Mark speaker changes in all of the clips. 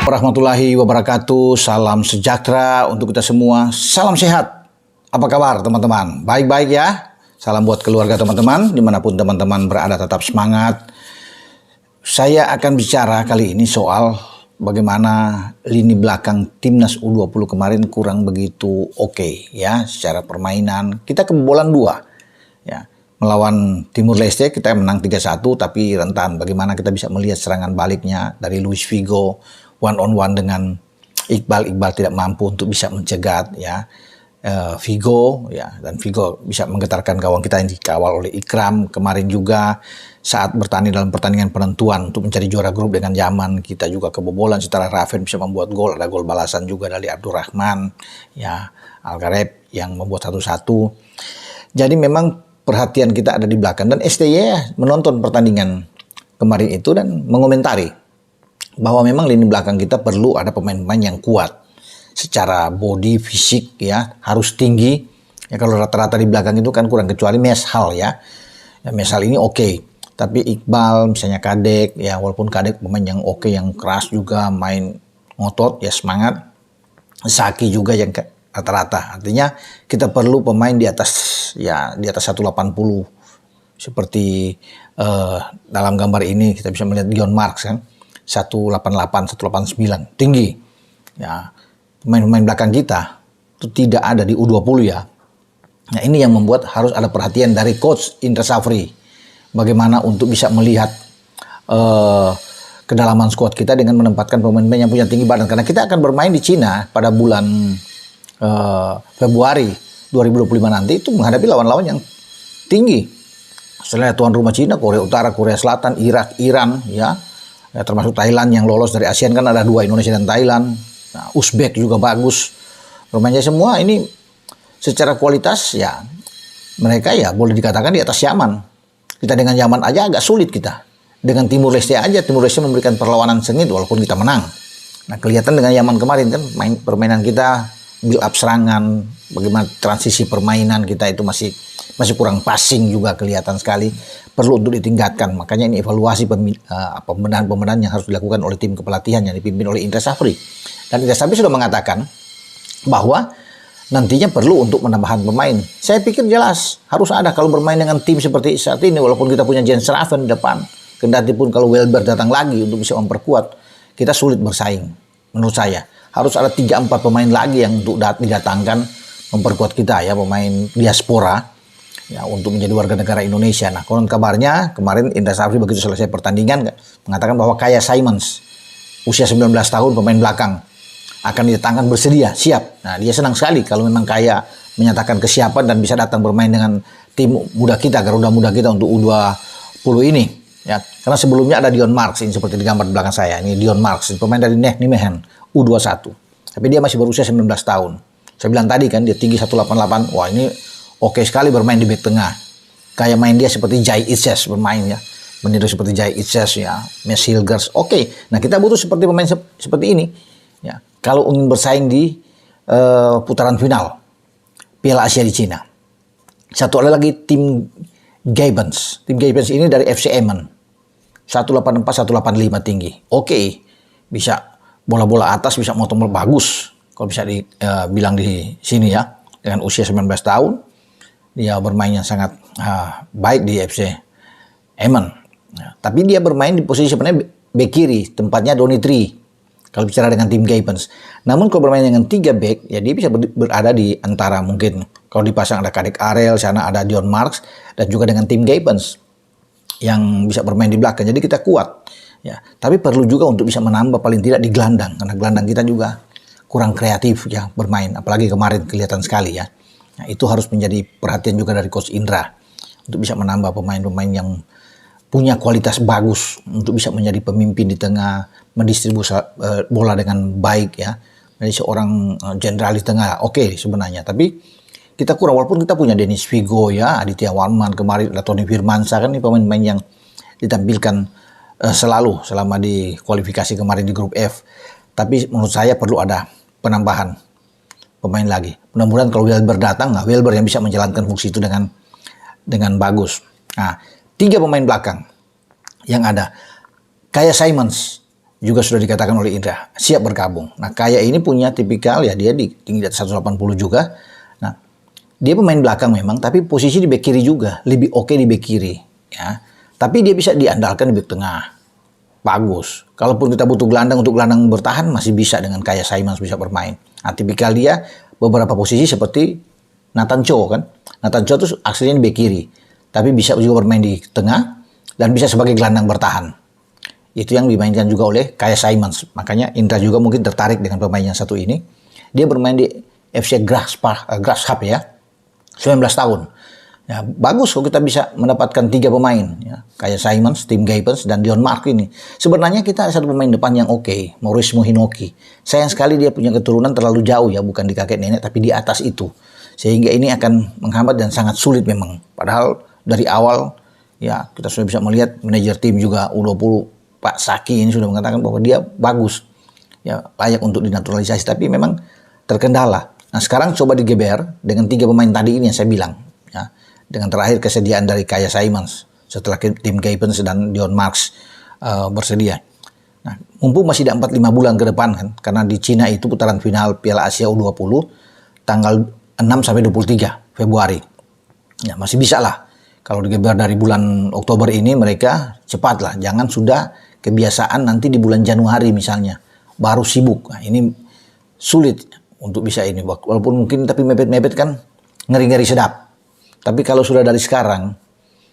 Speaker 1: Warahmatullahi wabarakatuh. Salam sejahtera untuk kita semua. Salam sehat. Apa kabar teman-teman? Baik-baik ya. Salam buat keluarga teman-teman. Dimanapun teman-teman berada, tetap semangat. Saya akan bicara kali ini soal bagaimana lini belakang Timnas U20 kemarin kurang begitu oke ya. Secara permainan kita kebobolan 2 ya. Melawan Timur Leste kita menang 3-1 tapi rentan. Bagaimana kita bisa melihat serangan baliknya dari Luis Figo one on one dengan Iqbal tidak mampu untuk bisa mencegat ya Figo ya, dan Figo bisa menggetarkan gawang kita yang dikawal oleh Ikram. Kemarin juga saat bertanding dalam pertandingan penentuan untuk mencari juara grup dengan Yaman, kita juga kebobolan setelah Raven bisa membuat gol. Ada gol balasan juga dari Abdurrahman ya, Algareb yang membuat 1-1. Jadi memang perhatian kita ada di belakang, dan STY menonton pertandingan kemarin itu dan mengomentari bahwa memang lini belakang kita perlu ada pemain-pemain yang kuat secara body, fisik ya, harus tinggi ya. Kalau rata-rata di belakang itu kan kurang, kecuali Meshal ya, Meshal ini oke. Tapi Iqbal misalnya, Kadek ya, walaupun Kadek pemain yang oke, yang keras juga, main ngotot ya, semangat. Saki juga yang rata-rata. Artinya kita perlu pemain di atas ya, di atas 180 seperti dalam gambar ini kita bisa melihat Dion Marks kan 188, 189 tinggi ya. Pemain-pemain belakang kita itu tidak ada di U20 ya. Nah, ini yang membuat harus ada perhatian dari Coach Indra Safri bagaimana untuk bisa melihat kedalaman skuad kita dengan menempatkan pemain-pemain yang punya tinggi badan, karena kita akan bermain di Cina pada bulan Februari 2025 nanti, itu menghadapi lawan-lawan yang tinggi. Selain tuan rumah Cina, Korea Utara, Korea Selatan, Irak, Iran ya, termasuk Thailand yang lolos dari ASEAN kan ada 2, Indonesia dan Thailand. Nah, Uzbek juga bagus. Bermainnya semua ini secara kualitas ya, mereka ya boleh dikatakan di atas Yaman. Kita dengan Yaman aja agak sulit kita. Dengan Timur Leste aja, Timur Leste memberikan perlawanan sengit walaupun kita menang. Nah, kelihatan dengan Yaman kemarin kan permainan kita, build up serangan, bagaimana transisi permainan kita itu masih kurang passing juga, kelihatan sekali perlu untuk ditingkatkan. Makanya ini evaluasi pembenahan yang harus dilakukan oleh tim kepelatihan yang dipimpin oleh Indra Safri. Dan Indra Safri sudah mengatakan bahwa nantinya perlu untuk menambahkan pemain. Saya pikir jelas harus ada kalau bermain dengan tim seperti saat ini, walaupun kita punya Jens Raven di depan. Kendati pun kalau Welber datang lagi untuk bisa memperkuat, kita sulit bersaing menurut saya. Harus ada 3-4 pemain lagi yang untuk didatangkan memperkuat kita ya, pemain diaspora ya, untuk menjadi warga negara Indonesia. Nah, konon kabarnya kemarin Indra Safri begitu selesai pertandingan mengatakan bahwa Kaya Simons usia 19 tahun pemain belakang akan didatangkan, bersedia, siap. Nah, dia senang sekali kalau memang Kaya menyatakan kesiapan dan bisa datang bermain dengan tim muda kita, Garuda muda kita untuk U20 ini ya. Karena sebelumnya ada Dion Marks ini seperti di gambar di belakang saya. Ini Dion Marks, pemain dari Nijmegen U21. Tapi dia masih berusia 19 tahun. Saya bilang tadi kan dia tinggi 188. Wah, ini oke sekali bermain di bek tengah. Kayak main dia seperti Jai Itzes bermain ya. Meniru seperti Jai Itzes ya, Mes Hilgers. Oke. Nah, kita butuh seperti pemain seperti ini ya. Kalau ingin bersaing di putaran final Piala Asia di Cina. Satu ada lagi tim Gaibens. Tim Gaibens ini dari FC Emmen. 184, 185 tinggi. Oke. Bisa bola-bola atas, bisa motor bagus. Kalau bisa dibilang di sini ya. Dengan usia 19 tahun. Dia bermain yang sangat baik di FC Emmen. Ya, tapi dia bermain di posisi sebenarnya bek kiri. Tempatnya Donitri. Kalau bicara dengan tim Gaibens. Namun kalau bermain dengan 3 back, ya dia bisa berada di antara, mungkin kalau dipasang ada Kadek Arel, sana ada Dion Marks, dan juga dengan tim Gaibens yang bisa bermain di belakang. Jadi kita kuat. Ya, tapi perlu juga untuk bisa menambah paling tidak di gelandang, karena gelandang kita juga kurang kreatif ya bermain. Apalagi kemarin kelihatan sekali ya. Nah, itu harus menjadi perhatian juga dari Coach Indra untuk bisa menambah pemain-pemain yang punya kualitas bagus untuk bisa menjadi pemimpin di tengah, mendistribusi bola dengan baik ya. Jadi seorang jenderal di tengah oke sebenarnya, tapi kita kurang, walaupun kita punya Dennis Figo ya, Aditya Warman, kemarin ada Tony Firmansyah, kan ini pemain-pemain yang ditampilkan selalu selama di kualifikasi kemarin di grup F. Tapi menurut saya perlu ada penambahan pemain lagi. Mudah-mudahan kalau Welber datang, Welber yang bisa menjalankan fungsi itu dengan bagus. Nah, 3 pemain belakang yang ada. Kaya Simons juga sudah dikatakan oleh Indra siap bergabung. Nah, Kaya ini punya tipikal ya, dia tinggi di atas 180 juga. Nah, dia pemain belakang memang, tapi posisi di bek kiri juga lebih oke di bek kiri ya. Tapi dia bisa diandalkan di bek tengah. Bagus. Kalaupun kita butuh gelandang untuk gelandang bertahan, masih bisa dengan Kaya Simons bisa bermain. Nah, tipikal dia beberapa posisi seperti Nathan Cho kan. Nathan Cho itu aslinya di bek kiri, tapi bisa juga bermain di tengah dan bisa sebagai gelandang bertahan. Itu yang dimainkan juga oleh Kaya Simons. Makanya Indra juga mungkin tertarik dengan pemain yang satu ini. Dia bermain di FC Graafschap ya, 19 tahun. Ya, bagus kalau kita bisa mendapatkan 3 pemain ya. Kayak Simons, Tim Gaypens, dan Dion Mark ini. Sebenarnya kita ada satu pemain depan yang oke, Maurice Mohinoki. Sayang sekali dia punya keturunan terlalu jauh ya, bukan di kakek nenek tapi di atas itu. Sehingga ini akan menghambat dan sangat sulit memang. Padahal dari awal ya kita sudah bisa melihat manajer tim juga U20 Pak Saki ini sudah mengatakan bahwa dia bagus. Ya, layak untuk dinaturalisasi, tapi memang terkendala. Nah, sekarang coba digeber dengan 3 pemain tadi ini yang saya bilang ya. Dengan terakhir kesediaan dari Kaya Simons setelah Tim Gaypens dan Dion Marks bersedia. Nah, mumpung masih ada 4-5 bulan ke depan kan, karena di Cina itu putaran final Piala Asia U20 tanggal 6 sampai 23 Februari. Ya, masih bisa lah. Kalau digeber dari bulan Oktober ini mereka cepat lah. Jangan sudah kebiasaan nanti di bulan Januari misalnya baru sibuk. Nah, ini sulit untuk bisa ini. Walaupun mungkin tapi mepet-mepet kan ngeri-ngeri sedap. Tapi kalau sudah dari sekarang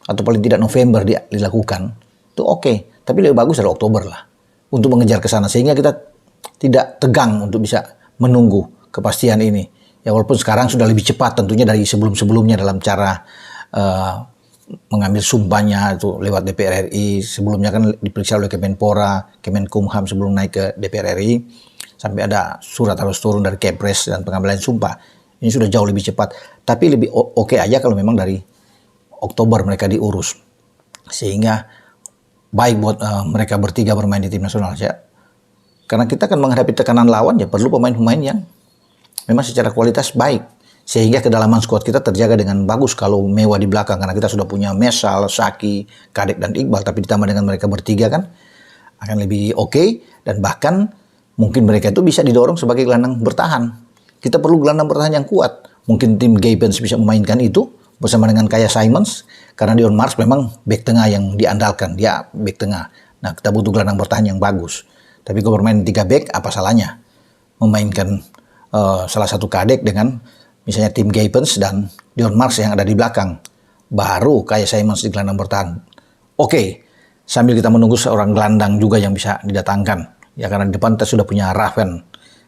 Speaker 1: atau paling tidak November dilakukan, itu oke. Tapi lebih bagus dari Oktober lah untuk mengejar ke sana sehingga kita tidak tegang untuk bisa menunggu kepastian ini. Ya walaupun sekarang sudah lebih cepat tentunya dari sebelum-sebelumnya dalam cara mengambil sumpahnya itu lewat DPR RI. Sebelumnya kan diperiksa oleh Kemenpora, Kemenkumham sebelum naik ke DPR RI. Sampai ada surat harus turun dari Kepres dan pengambilan sumpah. Ini sudah jauh lebih cepat. Tapi lebih oke aja kalau memang dari Oktober mereka diurus. Sehingga baik buat mereka bertiga bermain di tim nasional ya. Karena kita akan menghadapi tekanan lawan ya perlu pemain-pemain yang memang secara kualitas baik. Sehingga kedalaman skuad kita terjaga dengan bagus kalau mewah di belakang. Karena kita sudah punya Mesal, Saki, Kadek, dan Iqbal. Tapi ditambah dengan mereka bertiga kan akan lebih oke. Dan bahkan mungkin mereka itu bisa didorong sebagai gelandang bertahan. Kita perlu gelandang bertahan yang kuat. Mungkin tim Gaypens bisa memainkan itu bersama dengan Kaya Simons. Karena Dion Marks memang bek tengah yang diandalkan. Dia bek tengah. Nah kita butuh gelandang bertahan yang bagus. Tapi kalau bermain 3 bek apa salahnya? Memainkan salah satu Kadek dengan misalnya tim Gaypens dan Dion Marks yang ada di belakang. Baru Kaya Simons di gelandang bertahan. Oke, sambil kita menunggu seorang gelandang juga yang bisa didatangkan. Ya karena di depan kita sudah punya Raven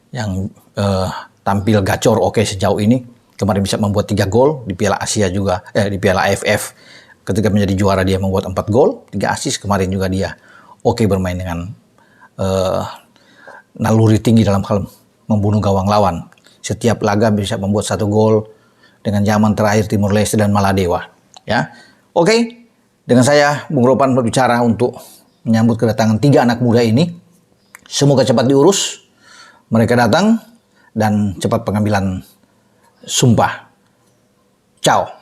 Speaker 1: yang tampil gacor oke sejauh ini. Kemarin bisa membuat 3 gol di Piala Asia juga, di Piala AFF. Ketika menjadi juara dia membuat 4 gol, 3 assist kemarin juga dia. Oke bermain dengan naluri tinggi dalam hal membunuh gawang lawan. Setiap laga bisa membuat 1 gol dengan zaman terakhir Timor Leste dan Maladewa. Ya, oke. Dengan saya Bung Ropan berbicara untuk menyambut kedatangan 3 anak muda ini. Semoga cepat diurus. Mereka datang dan cepat pengambilan sumpah. Ciao.